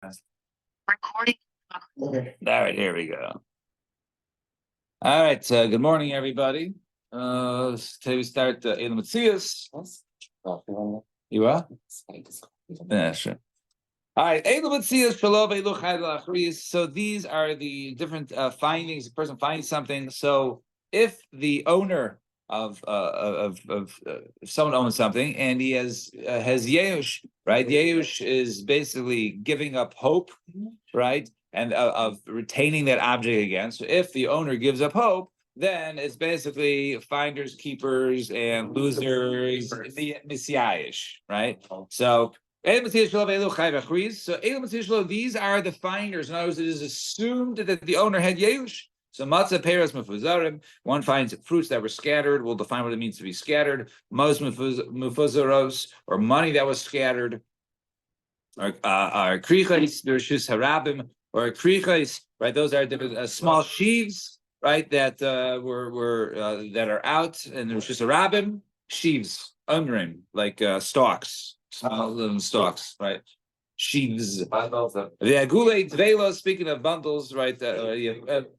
Recording. All right, here we go. All right, good morning, everybody. Today we start in Matthias. You are? Yeah, sure. All right, so these are the different findings. A person finds something. So if the owner of if someone owns something and he has Yeush, right? Yeush is basically giving up hope, right? And of retaining that object again. So if the owner gives up hope, then it's basically finders, keepers, and losers, messiahish, right? So these are the finders. In other words, it is assumed that the owner had Yeush. So matzah peras mefuzarim. One finds fruits that were scattered. We'll define what it means to be scattered. Mos mefuzaros, or money that was scattered. Or krichos bereshus harabim, or krichos. Right, those are different small sheaves. Right, that were that are out, and there's just harabim sheaves, umrim, like stalks. Small little stalks, right? Sheaves. The agule tvela. Speaking of bundles, right?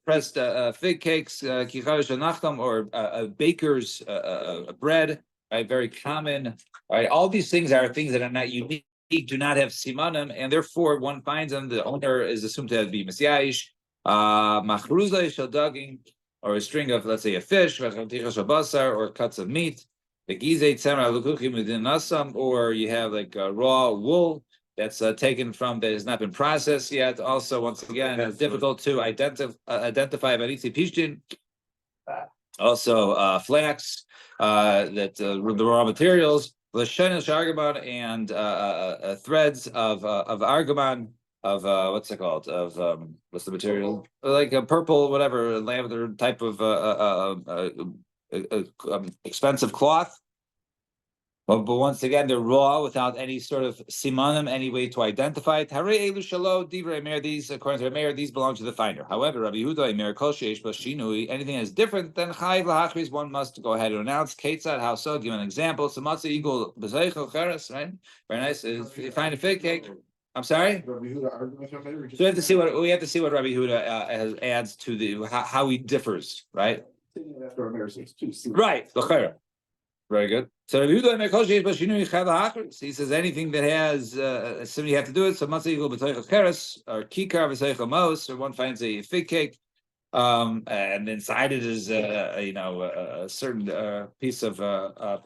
Pressed fig cakes, kicharish nachtam, or baker's bread, right? Very common. Right? All these things are things that are not unique, do not have simanim, and therefore one finds them. The owner is assumed to be messiahish. Machruza shadaging, or a string of, let's say, a fish, or cuts of meat. Or you have like raw wool that's taken from that has not been processed yet. Also, once again, it's difficult to identify Maritzi Pishtin. Also, flax, that the raw materials, and threads of argaman, of what's it called? Of what's the material? Like a purple, whatever, lavender type of expensive cloth. But once again, they're raw without any sort of simanim, any way to identify it. These, according to Meir, these belong to the finder. However, Rabbi Yehuda, Meir, Kol Sheish Bashinui, anything that is different than Chayiv Lahachris, one must go ahead and announce. Ketzad, how so? Give an example. So matzah equal b'zeichel cheres, right? Very nice. If you find a fig cake. I'm sorry. So we have to see what Rabbi Yehuda adds to the how he differs, right? Right. Very good. So he says anything that has somebody have to do it. So matzah equal b'toichel keres, or kikar v'toichel mos, or one finds a fig cake, and inside it is a certain piece of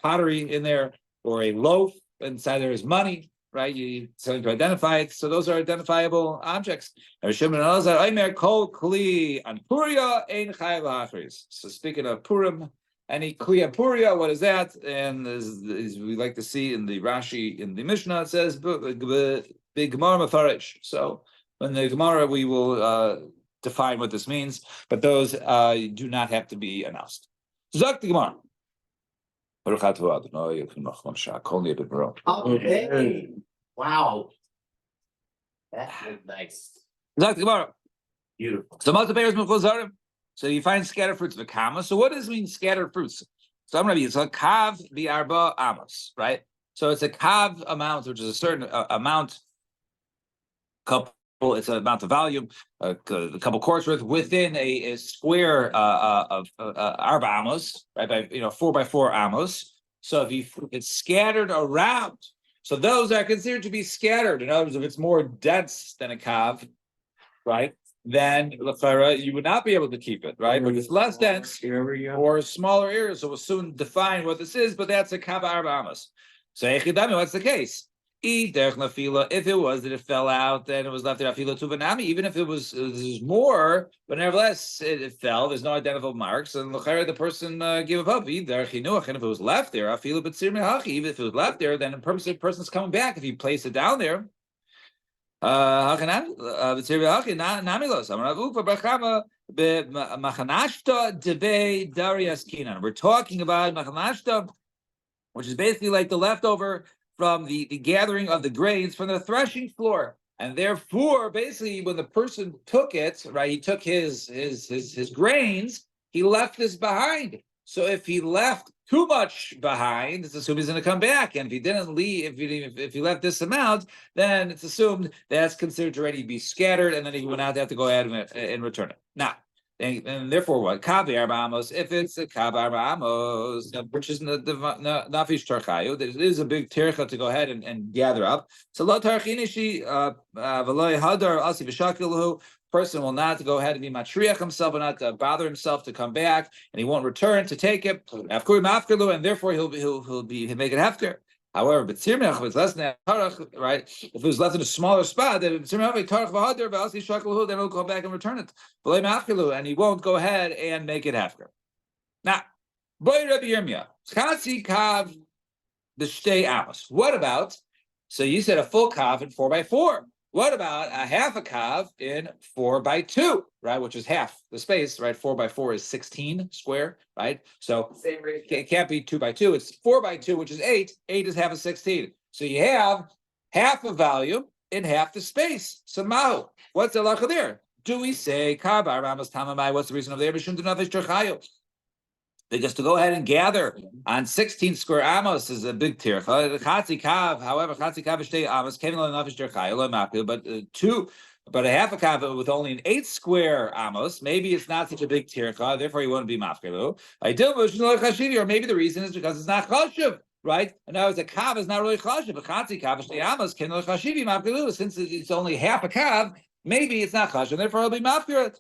pottery in there, or a loaf. Inside there is money. Right, you something to identify it. So those are identifiable objects. So speaking of Purim, any kliya puria, what is that? And as we like to see in the Rashi in the Mishnah, it says big Gemara mafarish. So in the Gemara we will define what this means, but those do not have to be announced. Zok the Gemara. Okay. Wow. That's nice. Beautiful. So you find scattered fruits of kama. So what does it mean scattered fruits? So I'm going to be, it's a kav bi'arba amos, right? So it's a kav amount, which is a certain amount, couple, it's an amount of volume, a couple quarts worth within a square of arba amos, right? By 4 by 4 amos. So if it's scattered around, so those are considered to be scattered. In other words, if it's more dense than a kav, right, then you would not be able to keep it, right? But if it's less dense or smaller areas, so we'll soon define what this is, but that's a kav arba amos. So what's the case? If it was that it fell out, then it was left there afila tuvanami. Even if it was more, but nevertheless it fell. There's no identifiable marks, and the person gave up. And if it was left there, afila b'tzir mehachi. Even if it was left there, then the person's coming back. If you place it down there, we're talking about machanashta, which is basically like the leftover from the gathering of the grains from the threshing floor. And therefore, basically, when the person took it, right, he took his grains, he left this behind. So if he left too much behind, it's assumed he's going to come back. And if he didn't leave, if he left this amount, then it's assumed that's considered to already be scattered, and then he would not have to go ahead and return it. Now, and therefore, what kavi arba amos? If it's a kavi arba amos, which is the nafish tarchayu, there is a big tircha to go ahead and gather up. So lo tarchinishi v'loy hadar asi v'shakilhu. Person will not go ahead and be matriach himself, and not bother himself to come back, and he won't return to take it. And therefore he'll make it hefker. However, but tzirmech was less than tarach, right? If it was left in a smaller spot, then tzirmech tarach v'hadar v'asi shakilhu, then he'll go back and return it. And he won't go ahead and make it hefker. Now, boy Rabbi Yirmiyah, chatzi kav b'shtei amos. What about? So you said a full kav in 4x4. What about a half a kav in 4x2, right? Which is half the space, right? 4x4 is 16 square, right? So it can't be 2x2. It's 4x2, which is 8. 8 is half of 16. So you have half the volume in half the space. So mahu, what's the halacha there? Do we say kav aramas tamamai? What's the reason of there? Because to go ahead and gather on 16 square amos is a big tircha. Chatzi kav, however, chatzi kav shtei amos kevin lo nafish tirchayu lo mapiu, but a half a kav with only an 8 square amos, maybe it's not such a big tircha, therefore you wouldn't be mafkilu. Or maybe the reason is because it's not chashuv, right? And now, as a kav is not really chashuv, but chatzi kav shtei amos kevin lo chashivi mafkilu. Since it's only half a kav, maybe it's not chashuv, therefore it'll be mafkilu.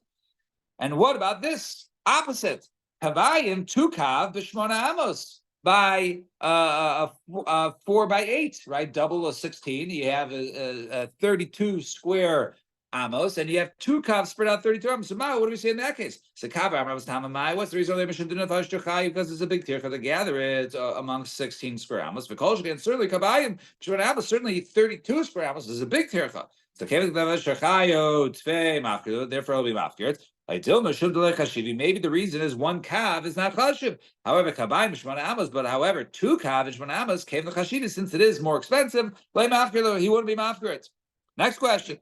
And what about this opposite? Kabayim 2 kav b'shmona amos by 4x8, right? Double of 16. You have a 32 square amos, and you have 2 kav spread out 32 amos. So, what do we say in that case? So, kav amos tamamai. What's the reason they should do nafash terchayu? Because it's a big tircha to gather it amongst 16 square amos. V'kolshke, and certainly kabayim b'shmona amos. Certainly 32 square amos is a big tircha. So, kevin nafash terchayu tvei mafkir. Therefore, it'll be mafkir. Maybe the reason is 1 kav is not chashiv. However, kabayim shmona amos, but however 2 kav and shmona amos came the chashiv, since it is more expensive. He wouldn't be mafkir it. Next question: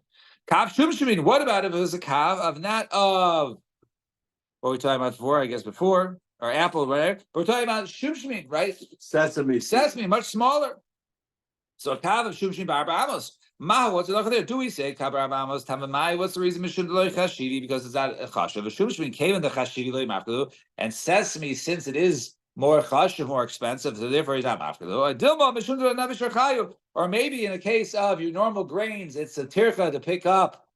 kav shumshimin. What about if it was a kav of not of what were we talking about before? I guess before, or apple, whatever. But we're talking about shumshimin, right? Sesame, much smaller. So a kav of shumshimin b'arba amos. What's the there? Do we say kabar amos tamamai? What's the reason? Because it's not a chashav. Shumshmin came in the chashivi loy mafkalu, and sesame, since it is more chashav, more expensive, so therefore he's not mafkalu. Or maybe in the case of your normal grains, it's a tircha to pick up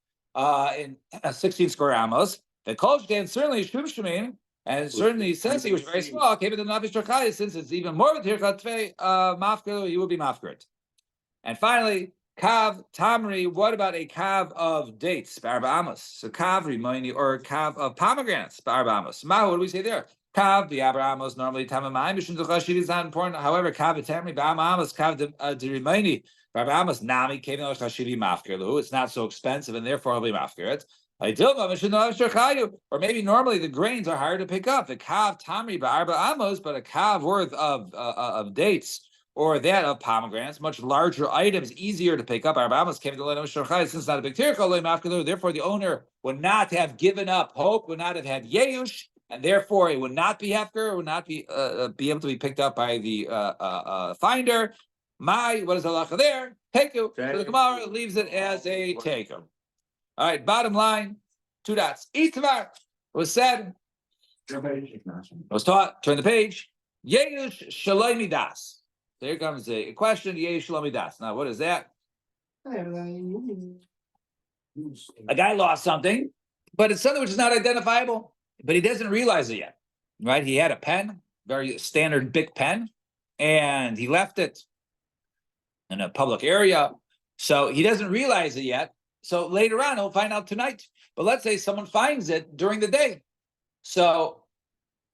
in 16 square amos. The kolshgan certainly shumshmin, and certainly sesame, which is very small, came in the navish terchai, since it's even more of a tircha tvei mafkalu, you will be mafkarit. And finally, kav tamri. What about a kav of dates? Barba amos. So kav rimoni, or kav of pomegranates. Barba amos. What do we say there? Kav the amos normally tamamai. Mishum dechashid is not important. However, kav tamri barba amos kav de rimoni. Barba amos nami kevin chashidi mafkirlu. It's not so expensive, and therefore it'll be mafkirit. Or maybe normally the grains are hard to pick up. The kav tamri barba amos, but a kav worth of dates, or that of pomegranates, much larger items, easier to pick up. Since it's not a big tircha, therefore the owner would not have given up hope, would not have had yeush, and therefore it would not be hefker, would not be able to be picked up by the finder. What is the halacha there? Teku. So the Gemara leaves it as a teku. All right, bottom line, 2 dots. Itvar was said, was taught, turn the page, yeush shaloi midas. So here comes a question. Yesh shlomi das. Now, what is that? A guy lost something, but it's something which is not identifiable, but he doesn't realize it yet, right? He had a pen, very standard big pen, and he left it in a public area, so he doesn't realize it yet. So later on, he'll find out tonight. But let's say someone finds it during the day. So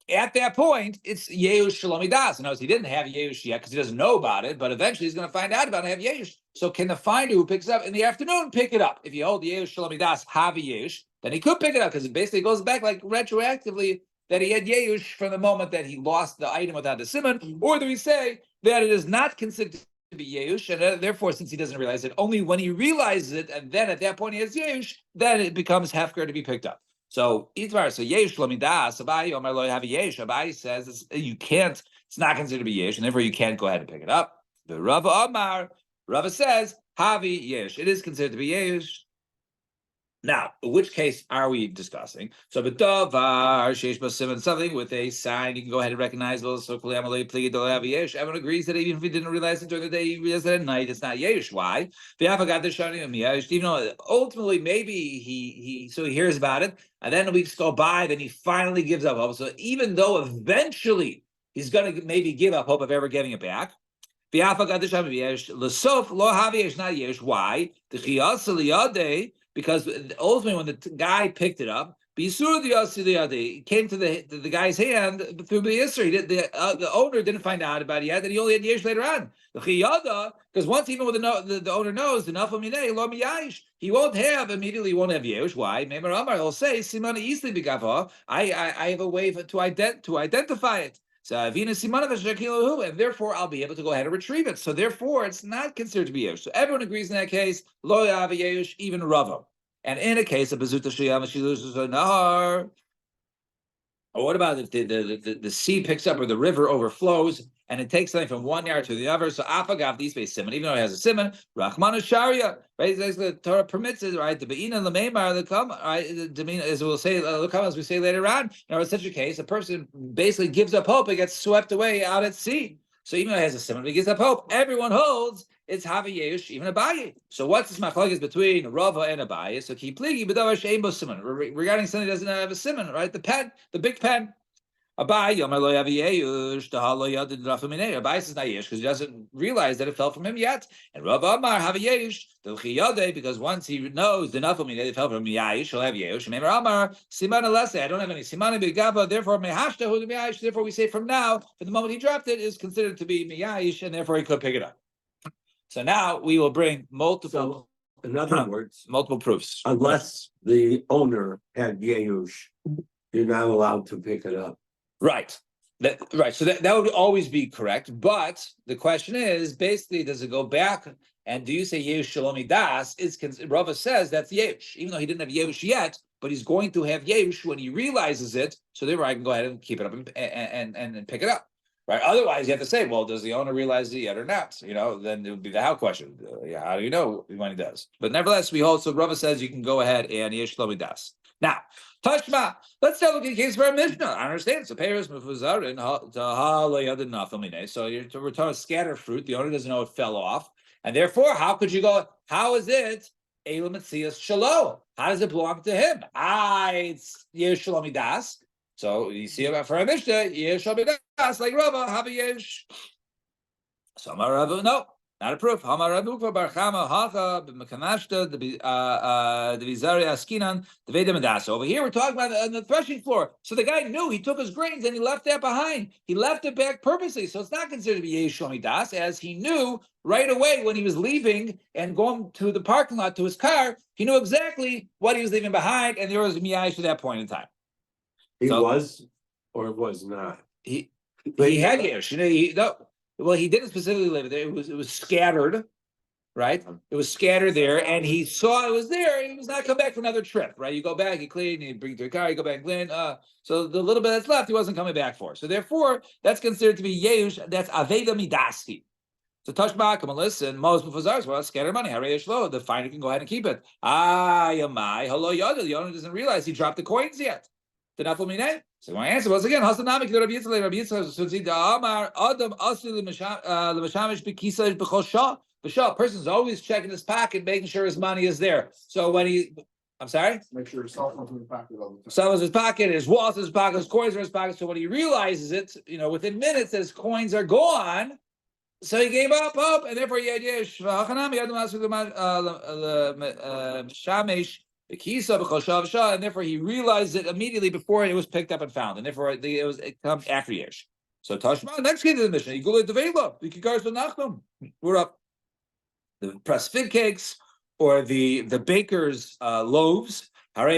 at that point, it's Yeush Shalomi Das. In other words, he didn't have Yeush yet because he doesn't know about it, but eventually he's going to find out about it and have Yeush. So can the finder who picks it up in the afternoon pick it up? If you hold Yeush Shalomi Das, have Yeush, then he could pick it up because it basically goes back like retroactively that he had Yeush from the moment that he lost the item without the simon. Or do we say that it is not considered to be Yeush, and therefore, since he doesn't realize it, only when he realizes it, and then at that point he has Yeush, then it becomes Hefker to be picked up. So Itvar, so Yesh Lamidas, Abai Omar Lo have Yesh. Abai says you can't, it's not considered to be Yesh, and therefore you can't go ahead and pick it up. The Rava Omar, Rava says, Havi Yesh. It is considered to be Yesh. Now, which case are we discussing? So, b'davar sheish b'siman, something with a sign you can go ahead and recognize. So, everyone agrees that even if he didn't realize it during the day, he realized it at night. It's not yesh. Why? Even though ultimately maybe he hears about it, and then weeks go by, then he finally gives up hope. So, even though eventually he's going to maybe give up hope of ever getting it back. Why? Because ultimately, when the guy picked it up, it came to the guy's hand through the Yisr. The owner didn't find out about it yet, and he only had yesh later on. Because once even with the owner knows the nafal minei lo miyayish, he won't have immediately. He won't have yesh. Why? Maybe Ramar will say simana isli b'gava. I have a way to identify it. So and therefore I'll be able to go ahead and retrieve it. So therefore, it's not considered to be yesh. So everyone agrees in that case. Lo yav yesh, even Rava. And in a case of bezuta shiyam, she loses a nahar. Or what about if the sea picks up or the river overflows and it takes something from one yard to the other? So afagav these face simon, even though it has a simon, rachmanu sharia, right? The Torah permits it, right? The beina lemeimar the come, right? As we'll say, as we say later on. In such a case, a person basically gives up hope; it gets swept away out at sea. So even though it has a simon, he gives up hope. Everyone holds it's Havi Yesh, even Abaye. So what's this machlokes between Rava and Abaye? So keep pligi b'davar she'ein bo simon. Regarding something that doesn't have a simon, right? The pen, the big pen. Abaye Yomer lo yavi Yesh, tahalo yadid rafa minei. Abaye says not Yesh because he doesn't realize that it fell from him yet. And Rava Amar Havi Yesh, delchi yade, because once he knows the nafa minei it fell from Yesh, he'll have Yesh. Memer Amar Siman alase. I don't have any Siman b'gava. Therefore mehashta hu Yesh. Therefore we say from now, from the moment he dropped it, is considered to be Yesh, and therefore he could pick it up. So now we will bring multiple. So, in other words, multiple proofs. Unless the owner had Yehush, you're not allowed to pick it up. Right. Right. So that would always be correct. But the question is, basically, does it go back and do you say Yehush Shalomi Das? Rava says that's Yehush, even though he didn't have Yehush yet, but he's going to have Yehush when he realizes it. So therefore, I can go ahead and keep it up and pick it up. Right. Otherwise, you have to say, well, does the owner realize it yet or not? Then it would be the how question. How do you know when he does? But nevertheless, we hold. So Rava says you can go ahead and Yesh Shlomi Das. Now, Tashma, let's start looking at the case for a Mishnah. I understand. So Paris Mufuzarin, so we're talking scatter fruit. The owner doesn't know it fell off. And therefore, how could you go? How is it Elam Metzias Shalom? How does it belong to him? It's Yesh Shlomi Das. So you see about for a Mishnah, Yesh Das like Rava, have a Yesh. So Rava, no, not a proof. Over here, we're talking about on the threshing floor. So the guy knew he took his grains and he left that behind. He left it back purposely. So it's not considered to be Yesh Shlomi Das, as he knew right away when he was leaving and going to the parking lot to his car, he knew exactly what he was leaving behind, and there was Miyash to that point in time. He was or was not. He had Yesh. He didn't specifically live there. It was scattered, right? It was scattered there, and he saw it was there. He was not come back for another trip, right? You go back, you clean, you bring it to your car, you go back and clean. So the little bit that's left, he wasn't coming back for. So therefore, that's considered to be Yesh. That's Aveda Midasti. So Tashma, come and listen. Most Mufazars, well, scatter money. The finder can go ahead and keep it. Yamai, hello, Yada. The owner doesn't realize he dropped the coins yet. So my answer was again, Hasanamik Rabbi Yitzchak Amar Adam Asli L'Mashamish B'Kisa B'Chol Shah. Person's always checking his pocket, making sure his money is there. So when I'm sorry? Make sure his cell phone's in his pocket all the time. Cell phone's in his pocket, his wallet's in his pocket, his coins are in his pocket. So when he realizes it, within minutes that his coins are gone, so he gave up hope, and therefore he had Yesh. And therefore he realized it immediately before it was picked up and found, and therefore it comes after Yesh. So Tashma, next case of the mission, we're up. The pressed fig cakes or the baker's loaves. Once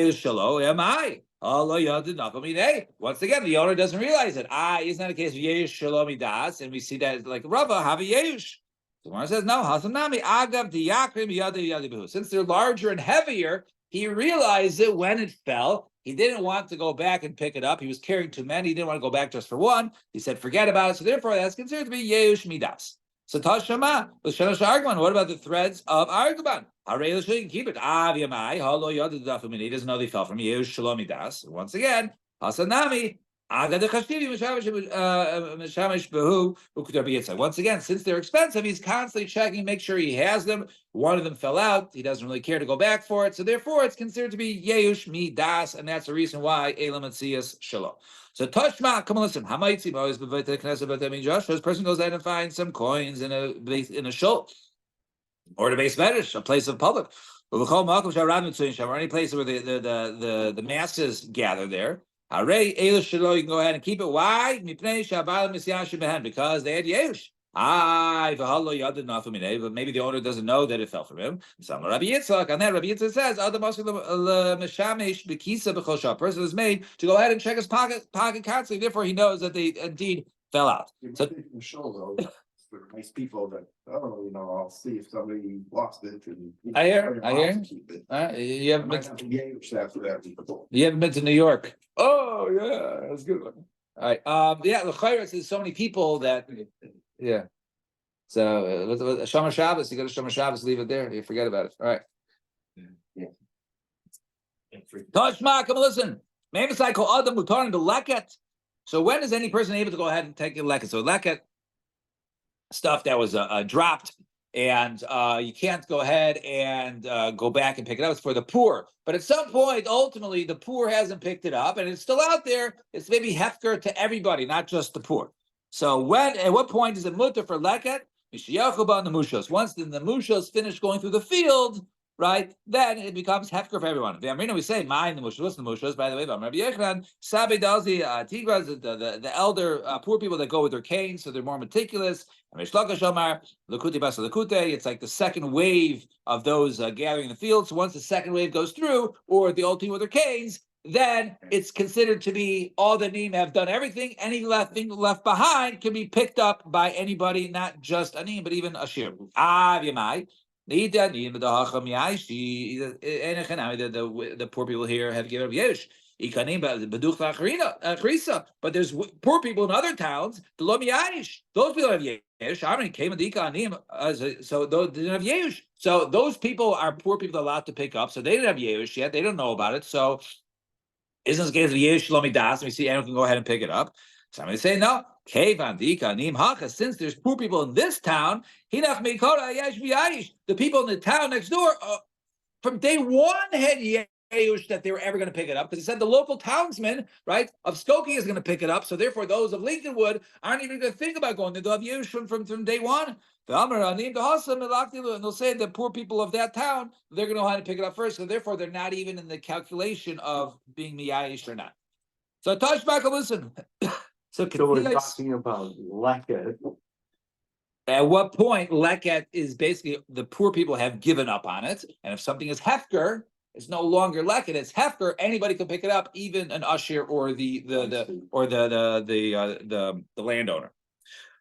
again, the owner doesn't realize it. Isn't that a case of Yesh Shalomi Das? And we see that like Rava have a Yesh. The one says no. Hasanami Agav Diyakrim Yadi Yadi. Since they're larger and heavier, he realized it when it fell he didn't want to go back and pick it up. He was carrying too many. He didn't want to go back just for one. He said, forget about it. So therefore, that's considered to be Yeush Midas. So Tashama, what about the threads of Argaban? You can keep it. He doesn't know they fell from Yeush Shalom Midas. Once again, Hasanami. Once again, since they're expensive, he's constantly checking, make sure he has them. One of them fell out. He doesn't really care to go back for it. So therefore, it's considered to be Yeush Midas, and that's the reason why Elam Atzias Shalom. So Toshma, come on, listen. This person goes out and finds some coins in a shul or the base medish, a place of public. Or any place where the masses gather there. You can go ahead and keep it. Why? Because they had Yehush. But maybe the owner doesn't know that it fell from him. Some Rabbi Yitzchak, on that Rabbi Yitzchak says, a person is made to go ahead and check his pocket constantly. Therefore, he knows that they indeed fell out. So the show though, for nice people that I'll see if somebody lost it. And, I hear. Keep it. You haven't been. You haven't been to New York. Oh yeah, that's a good one. All right. Yeah, there's so many people that. Yeah. So Shomer Shabbos, you go to Shomer Shabbos, leave it there. You forget about it. All right. Yeah. Toshma, come listen. Maybe I call Adam Mutar to leket. So when is any person able to go ahead and take a leket? So leket, stuff that was dropped, and you can't go ahead and go back and pick it up. It's for the poor. But at some point, ultimately, the poor hasn't picked it up, and it's still out there. It's maybe hefker to everybody, not just the poor. So at what point is it mutter for leket? Once the mushos finish going through the field, right, then it becomes hefker for everyone. We say, mine the mushos. The mushos, by the way, Rabbi Yechon, Sabi Dalzi, Tigras, the elder poor people that go with their canes, so they're more meticulous. It's like the second wave of those gathering in the field. So once the second wave goes through, or the old team with their canes, then it's considered to be all the Anim have done everything. Any thing left behind can be picked up by anybody, not just Anim, but even Ashir. The poor people here have given up Yesh. But there's poor people in other towns. Those people have Yesh. How many came in the Ikanim? So those didn't have Yesh. So those people are poor people allowed to pick up. So they didn't have Yesh yet. They don't know about it. So isn't this case of Yesh Shlomi Das? And we see anyone can go ahead and pick it up. Somebody say no. Since there's poor people in this town, the people in the town next door from day one had Yehush that they were ever going to pick it up, because he said the local townsman, right, of Skokie is going to pick it up. So therefore, those of Lincolnwood aren't even going to think about going. They'll have Yehush from day one. And they'll say the poor people of that town, they're going to know how to pick it up first. So therefore, they're not even in the calculation of being miyayish or not. So Tashbaka, listen. So we're talking about leket. At what point leket is basically the poor people have given up on it, and if something is hefker, it's no longer leket; it's hefker. Anybody can pick it up, even an usher or the landowner.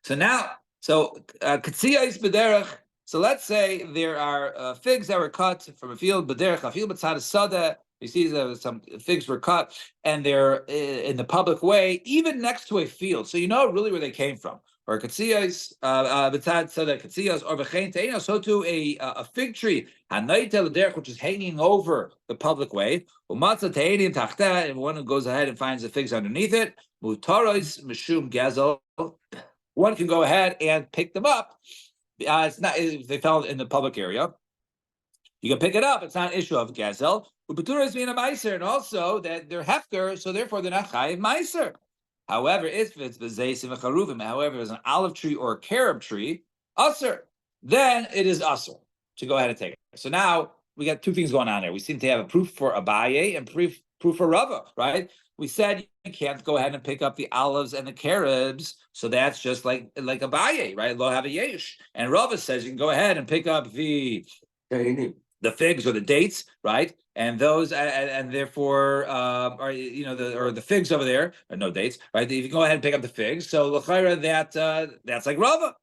So now, katzia is bederach. So let's say there are figs that were cut from a field, bederach, a field b'tzad sada. You see some figs were cut, and they're in the public way, even next to a field. So you know really where they came from. Or katsiyas, b'tzad sada katsiyas, or v'chein teino. So to a fig tree, hanayta l'derech, which is hanging over the public way. Umatzah te'edim tachta, and one who goes ahead and finds the figs underneath it. Mutaros mishum gazel. One can go ahead and pick them up. It's not if they fell in the public area. You can pick it up. It's not an issue of gazel. Upatura is being a meiser, and also that they're hefker, so therefore they're not chayiv meiser. However, if it's b'zeisim v'charuvim, however, it's an olive tree or a carob tree, usher, then it is usher to go ahead and take it. So now we got two things going on there. We seem to have a proof for Abaye and proof for Rava, right? We said you can't go ahead and pick up the olives and the carobs, so that's just like Abaye, right? Lo have a yesh. And Rava says you can go ahead and pick up the figs or the dates, right? And those, and therefore, are the figs over there, or no dates, right? You can go ahead and pick up the figs. So l'chayra, that's like Rava.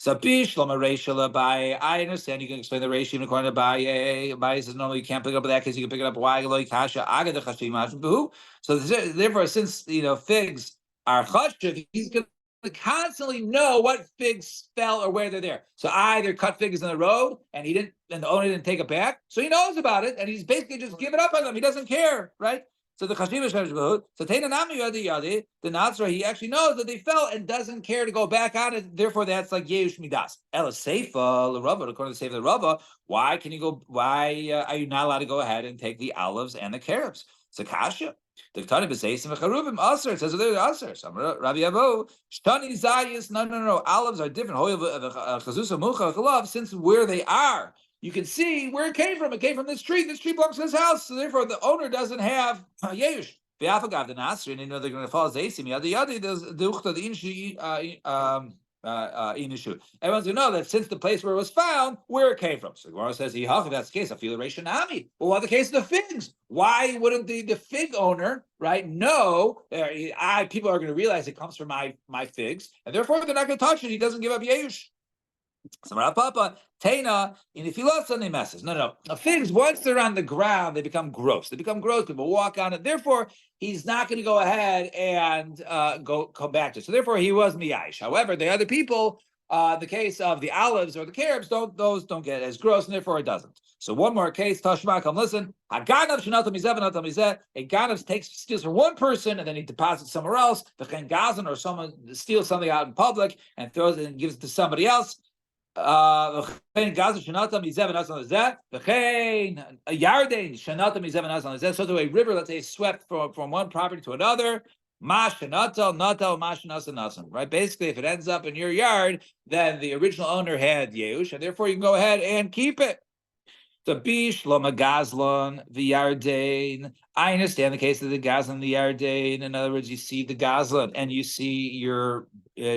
So bish lama reisha by. I understand you can explain the ratio even according to Abaye. Abaye says normally you can't pick it up in that case. You can pick it up. Why lo kasha agad chashim. So therefore, since figs are chashiv, he's going to constantly know what figs fell or where they're there. So either cut figs in the road and the owner didn't take it back, so he knows about it and he's basically just giving up on them. He doesn't care, right? So the chashiv is so Teina Nami Yadi Yadi, the Nazra, he actually knows that they fell and doesn't care to go back on it. Therefore, that's like Yeush Midas. Ela Seifa, the Rava, according to Seifa the Rava, why are you not allowed to go ahead and take the olives and the carobs? It's a kasha. The Tani B'Seisim V'Charuvim Aser. It says they're Aser. Some Rabbi Avo Shtani Zayis. No. Olives are different. Chazusa Mucha Chalav. Since where they are, you can see where it came from. It came from this tree. This tree belongs to his house. So therefore, the owner doesn't have Yeush. Be'afagav the Nasri, and you know they're going to follow Zaysim. Yadi. There's the Uchta the Inshi Inishu. Everyone's going to know that since the place where it was found, where it came from. So the Gemara says, if that's the case, I feel Nami. Well, what the case of the figs? Why wouldn't the fig owner, right, know? People are going to realize it comes from my figs, and therefore they're not going to touch it. He doesn't give up Yeush. Papa, Taina, and if he lost something messes. No. Figs, once they're on the ground, they become gross. People walk on it. Therefore, he's not going to go ahead and come back to it. So therefore, he was miyash. However, the other people, the case of the olives or the carobs, those don't get as gross, and therefore it doesn't. So one more case, Tashma, come listen. A ganav steals from one person and then he deposits somewhere else. The gazan or someone steals something out in public and throws it and gives it to somebody else. So to a river, let's say, swept from one property to another. Right? Basically, if it ends up in your yard, then the original owner had Yeush, and therefore you can go ahead and keep it. The bish lo magazlon the yardain. I understand the case of the gazlan the yardain. In other words, you see the gazlan and you see your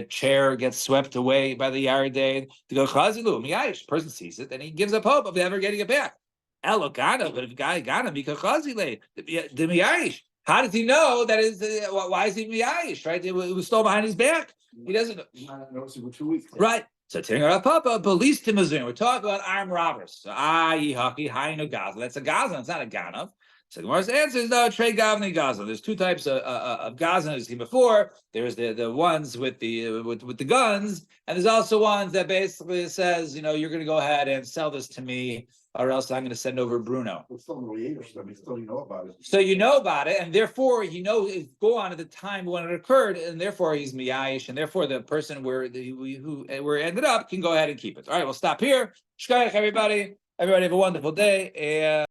chair gets swept away by the yardain. To go chazilu miyayish. Person sees it and he gives up hope of ever getting it back. Elokana, but if guy gana mika chazile the miyayish. How does he know that is? Why is he miyayish? Right? It was stolen behind his back. He doesn't know. For 2 weeks. Right. So Papa, police Timazin. We're talking about armed robbers. So Yihaki, Hainu Gaza. That's a Gaza, it's not a Ganav. So the Gemara's answer is no, trade Gavni Gaza. There's two types of Gaza as seen before. There's the ones with the guns, and there's also ones that basically says, you're gonna go ahead and sell this to me, or else I'm gonna send over Bruno. It's still really still you know about it. So you know about it, and therefore he knows it's go on at the time when it occurred, and therefore he's miyayish, and therefore the person where ended up can go ahead and keep it. All right, we'll stop here. Shkayach, everybody. Everybody have a wonderful day.